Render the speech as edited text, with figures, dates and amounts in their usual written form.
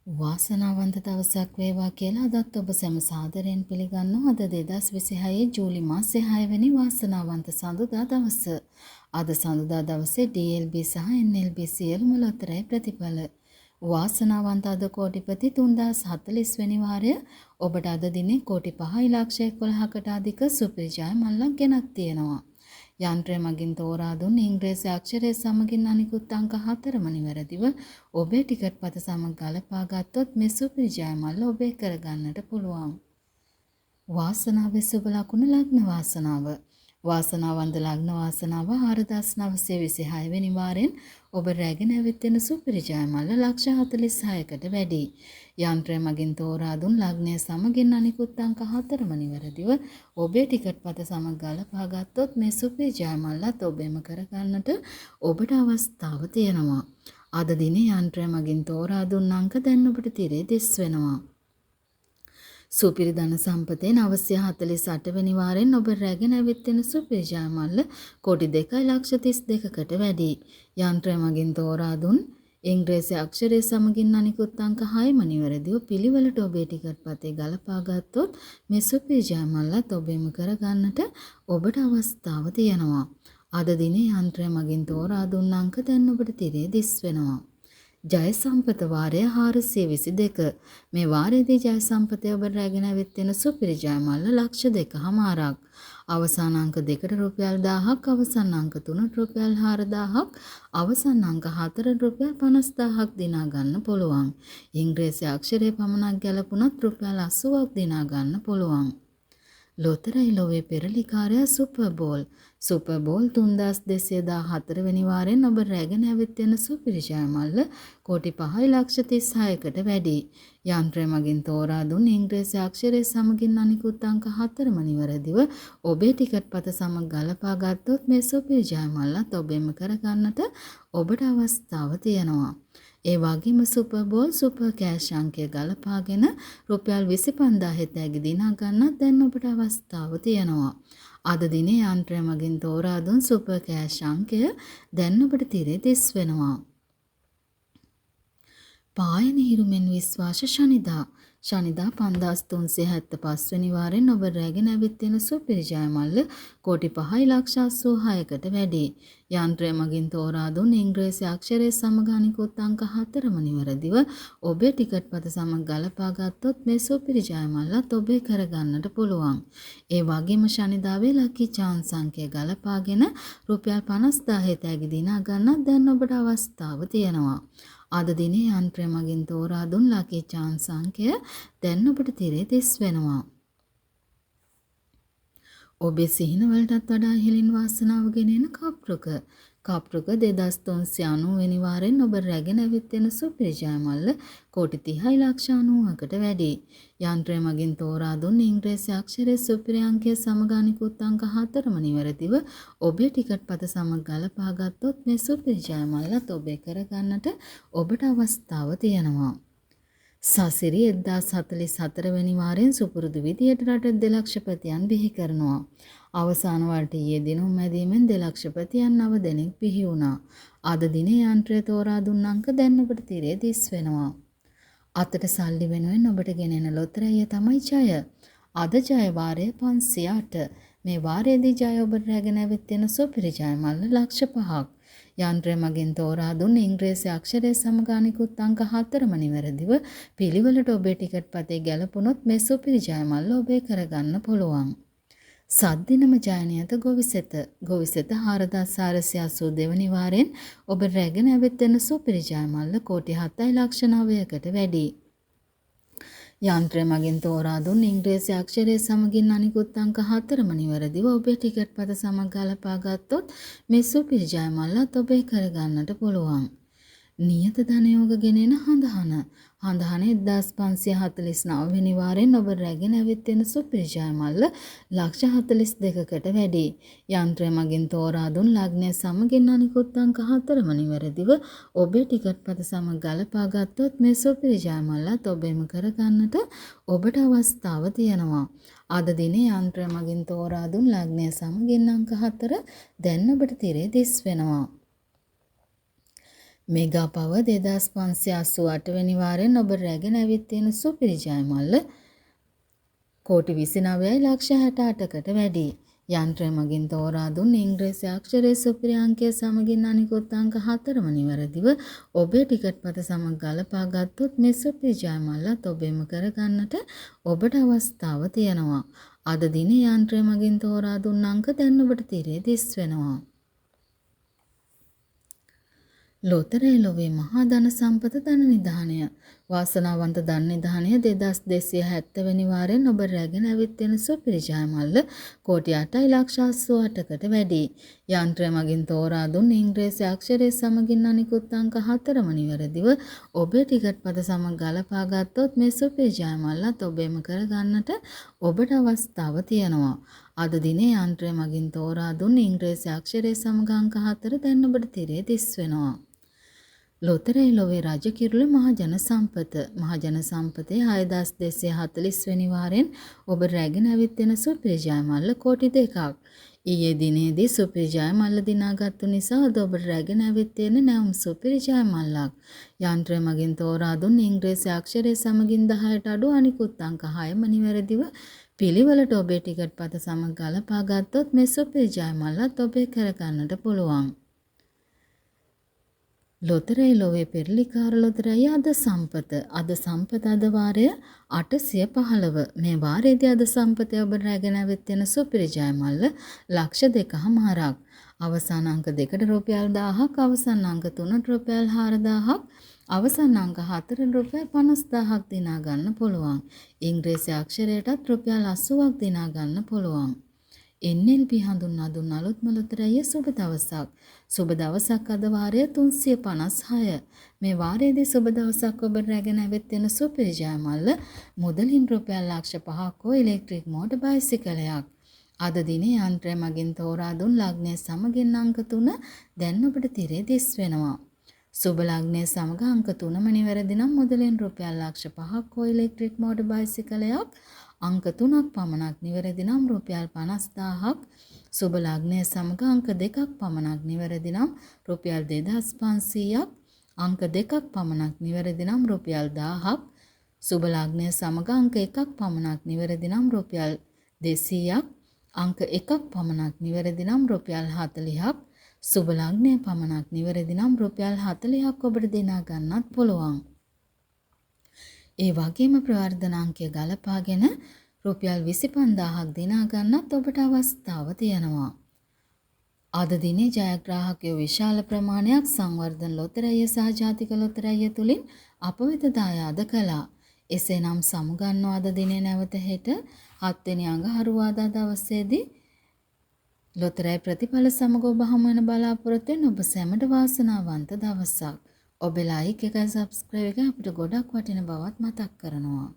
වාසනාවන්ත දවසක් වේවා කියලා අදත් ඔබ සැම සාදරයෙන් පිළිගන්නවා. අද 2026 ජූලි මාසේ 6 වෙනි වාසනාවන්ත සඳුදා දවස. අද සඳුදා දවසේ DLB සහ NLB සියලුම ලොතරැයි ප්‍රතිඵල. වාසනාවන්ත අද කෝටිපති 3040 වෙනි වාරය. ඔබට අද දිනේ කෝටි 5,11,000කට අධික සුපිරි ජය මල්ලක් ගෙනත් තියෙනවා. යන්ත්‍රය මගින් තෝරා දුන් ඉංග්‍රීසි අක්ෂරය සමගින් අනිකුත් අංක 4ම නිවැරදිව ඔබේ ටිකට් පත සමග ගලපා ගත්තොත් මේ සුපිරි ජය මල්ල ඔබේ කරගන්නට පුළුවන්. වාසනාවේ සුබ ලකුණ ලග්න වාසනාව. වාසනාවන්ත ලග්න වාසනාව 4926 වෙනි වාරෙන් ඔබ රැගෙන ඇවිත් එන සුපිරි ජය මල්ල ලක්ෂ 46කට වැඩි. යන්ත්‍රය මගින් තෝරා දුන් ලග්නය සමගින් අනිකුත් අංක 4ම නිවැරදිව ඔබේ ටිකට් පත සමග ගලපා ගත්තොත් මේ සුපිරි ජය මල්ලත් ඔබෙම කරගන්නට ඔබට අවස්ථාව තියෙනවා. අද දිනේ යන්ත්‍රය මගින් තෝරා දුන් අංක දැන් ඔබට තිරේ දිස් වෙනවා. සුපිරි ධන සම්පතෙන් අවශ්‍ය 48 වෙනි වාරෙන් ඔබ රැගෙන ඇවිත් එන සුපිරි ජය මල්ල කෝටි 2,32,කට වැඩි. යන්ත්‍රය මගින් තෝරා දුන් ඉංග්‍රීසි අක්ෂරය සමගින් අනිකුත් අංක 6ම නිවැරදිව පිළිවෙලට ඔබේ ටිකට් පතේ ගලපා ගත්තොත් මේ සුපිරි ජය මල්ලත් ඔබෙම කරගන්නට ඔබට අවස්ථාව තියෙනවා. අද දිනේ යන්ත්‍රය මගින් තෝරා දුන් අංක දැන් ඔබට තිරේ දිස් වෙනවා. ජය සම්පත වාරය 422. මේ වාරයේදී ජය සම්පතේ ඔබ රැගෙන ඇවිත් එන සුපිරි ජය මල්ල ලක්ෂ 2කමාරක්. අවසාන අංක 2ට රුපියල් 1000ක්, අවසාන අංක 3ට රුපියල් 4000ක්, අවසාන අංක 4ට රුපියල් 50000ක් දිනා ගන්න පුළුවන්. ඉංග්‍රීසි අක්ෂරයේ පමණක් ගැලපුණත් රුපියල් 80ක් දිනා ගන්න පුළුවන්. ලොතරැයි ලොවේ පෙරලිකාරය සුපර් බෝල්. සුපර් බෝල් 3214 වෙනි වාරෙන් ඔබ රැගෙන ඇවිත් යන සුපිරි ජය මල්ල කෝටි 5,36,කට වැඩි. යන්ත්‍රය මගින් තෝරා දුන් ඉංග්‍රීසි අක්ෂරය සමගින් අනිකුත් අංක 4ම නිවැරදිව ඔබේ ටිකට් පත සමග ගලපා ගත්තොත් මේ සුපිරි ජය මල්ලත් ඔබෙම කරගන්නට ඔබට අවස්ථාව තියෙනවා. ඒ වගේම සුපර් බෝල් සුපර් කෑෂ් අංකය ගලපාගෙන රුපියල් 25,000 තෑගි දිනා ගන්නත් දැන් ඔබට අවස්ථාව තියෙනවා. අද දිනේ යන්ත්‍රය මගින් තෝරා දුන් සුපර් කෑෂ් අංකය දැන් ඔබට තිරේ දිස් වෙනවා. පායන හිරුමෙන් විශ්වාස ශනිදා. ශනිදා 5375 වෙනි වාරෙන් ඔබ රැගෙන ඇවිත් එන සුපිරි ජය මල්ල කෝටි 5,86,කට වැඩි. යන්ත්‍රය මගින් තෝරා දුන් ඉංග්‍රීසි අක්ෂරයේ සමග අනිකුත් අංක 4ම නිවැරදිව ඔබේ ටිකට් පත සමග ගලපා ගත්තොත් මේ සුපිරි ජය මල්ලත් ඔබේ කරගන්නට පුළුවන්. ඒ වගේම ශනිදාවේ ලකි chance අංකය ගලපාගෙන රුපියල් 50,000 තෑගි දිනා ගන්නත් දැන් ඔබට අවස්ථාව තියෙනවා. අද දිනේ යන්ත්‍රය මගින් තෝරා දුන් ලකී chance අංකය දැන් ඔබට තිරේ දිස් වෙනවා. ඔබේ සිහින වලටත් වඩා ඉහළින් වාසනාව ගෙනෙන කප්රුක. කප්රුක 2390 වෙනි වාරෙන් ඔබ රැගෙන ඇවිත් එන සුපිරි ජය මල්ල කෝටි 30,90,කට වැඩි. යන්ත්‍රය මගින් තෝරා දුන් ඉංග්‍රීසි අක්ෂරයේ සුපිරි අංකය සමග අනිකුත් අංක 4ම නිවැරදිව ඔබේ ටිකට් පත සමග ගලපා ගත්තොත් මේ සුපිරි ජය මල්ලත් ඔබේ කරගන්නට ඔබට අවස්ථාව තියෙනවා. සසිරි 1044 වෙනි වාරයෙන් සුපුරුදු විදියට රටේ දෙලක්ෂපතියන් බිහි කරනවා. අවසාන වලට ඊයේ දිනුම් මැදීමෙන් දෙලක්ෂපතියන් 9 දෙනෙක් බිහි වුණා. අද දිනේ යන්ත්‍රය තෝරා දුන් අංක දැන් ඔබට තිරේ දිස් වෙනවා. අතට සල්ලි වෙනුවෙන් ඔබට ගෙනෙන ලොතරැය තමයි ජය. අද ජය වාරය 508. මේ වාරයේදී ජය ඔබට රැගෙන ඇවිත් එන සුපිරි ජය මල්ල ලක්ෂ 5ක්. යන්ත්‍රය මගින් තෝරා දුන් ඉංග්‍රීසි අක්ෂරය සමග අනිකුත් අංක 4ම නිවැරදිව පිළිවෙලට ඔබේ ටිකට් පතේ ගැලපුණොත් මේ සුපිරි ජය මල්ල ඔබේ කරගන්න පුළුවන්. සද්දිනම ජයනියත ගොවිසෙත. ගොවිසෙත 4,482 වෙනි වාරෙන් ඔබ රැගෙන ඇවිත් එන සුපිරි ජය මල්ල කෝටි 7,09,කට වැඩි. යන්ත්‍රය මගින් තෝරා දුන් ඉංග්‍රීසි අක්ෂරය සමගින් අනිකුත් අංක 4ම නිවැරදිව ඔබේ ටිකට් පත සමග ගලපා ගත්තොත් මේ සුපිරි ජය මල්ලත් ඔබේ කරගන්නට පුළුවන්. නියත ධනයෝග ගෙනෙන හඳහන. හඳහන 1549 වෙනි වාරෙන් ඔබ රැගෙන ඇවිත් එන සුපිරි ජය මල්ල ලක්ෂ 42කට වැඩි. යන්ත්‍රය මගින් තෝරා දුන් ලග්නය සමගින් අනිකුත් අංක 4ම නිවැරදිව ඔබේ ටිකට් පත සමග ගලපා ගත්තොත් මේ සුපිරි ජය මල්ලත් ඔබෙම කරගන්නට ඔබට අවස්ථාව තියෙනවා. අද දිනේ යන්ත්‍රය මගින් තෝරා දුන් ලග්නය සමගින් අංක 4 දැන් ඔබට තිරේ දිස් වෙනවා. මෙගා පව 2588 වෙනි වාරයෙන් ඔබ රැගෙන ඇවිත් තියෙන සුපිරි ජයමල්ල කෝටි 29යි ලක්ෂ 68කට වැඩි. යන්ත්‍රය මගින් තෝරා දුන් ඉංග්‍රීසි අක්ෂරයේ සුපිරි අංකය සමගින් අනිකුත් අංක 4ම නිවැරදිව ඔබේ ටිකට් පත සමග ගලපා ගත්තොත් මේ සුපිරි ජයමල්ලත් ඔබෙම කරගන්නට ඔබට අවස්ථාව තියෙනවා. අද දිනේ යන්ත්‍රය මගින් තෝරා දුන් අංක දැන් ඔබට තිරේ දිස් වෙනවා. ලොතරැයි ලොවේ මහා ධන සම්පත ධන නිධානය වාසනාවන්ත ධන නිධානය 2270 වෙනි වාරයෙන් ඔබ රැගෙන ඇවිත් තියෙන සුපිරි ජයමල්ල කෝටි 8යි ලක්ෂ 88කට වැඩි. යන්ත්‍රය මගින් තෝරා දුන් ඉංග්‍රීසි අක්ෂරයේ සමගින් අනිකුත් අංක 4ම නිවැරදිව ඔබේ ටිකට් පත සමග ගලපා ගත්තොත් මේ සුපිරි ජයමල්ලත් ඔබෙම කරගන්නට ඔබට අවස්ථාව තියෙනවා. අද දිනේ යන්ත්‍රය මගින් තෝරා දුන් ඉංග්‍රීසි අක්ෂරයේ සමග අංක 4 දැන් ඔබට තිරේ දිස් වෙනවා. ලොතරැයි ලොවේ රජ කිරුළ මහජන සම්පත මහජන සම්පතේ 6240 වෙනි වාරයෙන් ඔබ රැගෙන ඇවිත් යන සුපිරි ජයමල්ල කෝටි 2ක්. ඊයේ දිනේදී සුපිරි ජයමල්ල දිනාගත්තු නිසා අද ඔබ රැගෙන ඇවිත් තියෙන නැවුම් සුපිරි ජයමල්ලක්. යන්ත්‍රය මගින් තෝරා දුන් ඉංග්‍රීසි අක්ෂරයේ සමගින් 10ට අඩු අනිකුත් අංක 6ම නිවැරදිව පිළිවෙලට ඔබේ ටිකට් පත සමග ගලපා ගත්තොත් මේ සුපිරි ජයමල්ලත් ඔබේ කරගන්නට පුළුවන්. ලොතරැයි ලොවේ පෙරලිකාර ලොතරැයි අද සම්පත අද වාරය 815 මේ වාරයේදී අද සම්පතේ ඔබ රැගෙන ඇවිත් යන සුපිරි ජයමල්ල ලක්ෂ 2කමාරක් අවසාන අංක 2ට රුපියල් 1000ක් අවසාන අංක 3ට රුපියල් 4000ක් අවසාන අංක 4ට රුපියල් 50000ක් දිනා ගන්න පුළුවන්. ඉංග්‍රීසි අක්ෂරයටත් රුපියල් 80ක් දිනා ගන්න පුළුවන්. NLP හඳුන්වා දුන් අලුත්ම ලොතරැයිය සුබ දවසක්. සුබ දවසක් අද වාරය 356. මේ වාරයේදී සුබ දවසක් ඔබ රැගෙන ඇවිත් යන සුපිරි ජයමල්ල මුදලින් රුපියල් ලක්ෂ 5ක් හෝ ඉලෙක්ට්‍රික් මෝටර් බයිසිකලයක්. අද දිනේ යන්ත්‍රය මගින් තෝරා දුන් ලග්නය සමගින් අංක 3 දැන් ඔබට තිරේ දිස් වෙනවා. සුබ ලග්නය සමග අංක 3ම නිවැරදි නම් මුදලින් රුපියල් ලක්ෂ 5ක් හෝ ඉලෙක්ට්‍රික් මෝටර් බයිසිකලයක් අංක 3ක් පමණක් නිවැරදි නම් රුපියල් 50000ක් සුබ ලග්නය සමග අංක 2ක් පමණක් නිවැරදි නම් රුපියල් 2500ක් අංක 2ක් පමණක් නිවැරදි නම් රුපියල් 1000ක් සුබ ලග්නය සමග අංක 1ක් පමණක් නිවැරදි නම් රුපියල් 200ක් අංක 1ක් පමණක් නිවැරදි නම් රුපියල් 40ක් සුබ ලග්නය පමණක් නිවැරදි නම් රුපියල් 40ක් ඔබට දිනා ගන්නත් පුළුවන්. ඒ වගේම ප්‍රවර්ධනාංකය ගලපාගෙන රුපියල් 25000ක් දිනා ගන්නත් ඔබට අවස්ථාව තියෙනවා. අද දිනේ ජයග්‍රාහකයෝ විශාල ප්‍රමාණයක් සංවර්ධන ලොතරැයිය සහ ජාතික ලොතරැයිය තුලින් අප වෙත දායාද කළා. එසේනම් සමුගන්නවා අද දිනේ නැවත හෙට 7 වෙනි අඟහරුවාදා දවසේදී ලොතරැයි ප්‍රතිඵල සමග ඔබ හමු වෙන බලාපොරොත්තු වෙන ඔබ සැමට වාසනාවන්ත දවසක්. ඔබේ ලයික් එකයි සබ්ස්ක්‍රයිබ් එක අපිට ගොඩක් වටින බවත් මතක් කරනවා.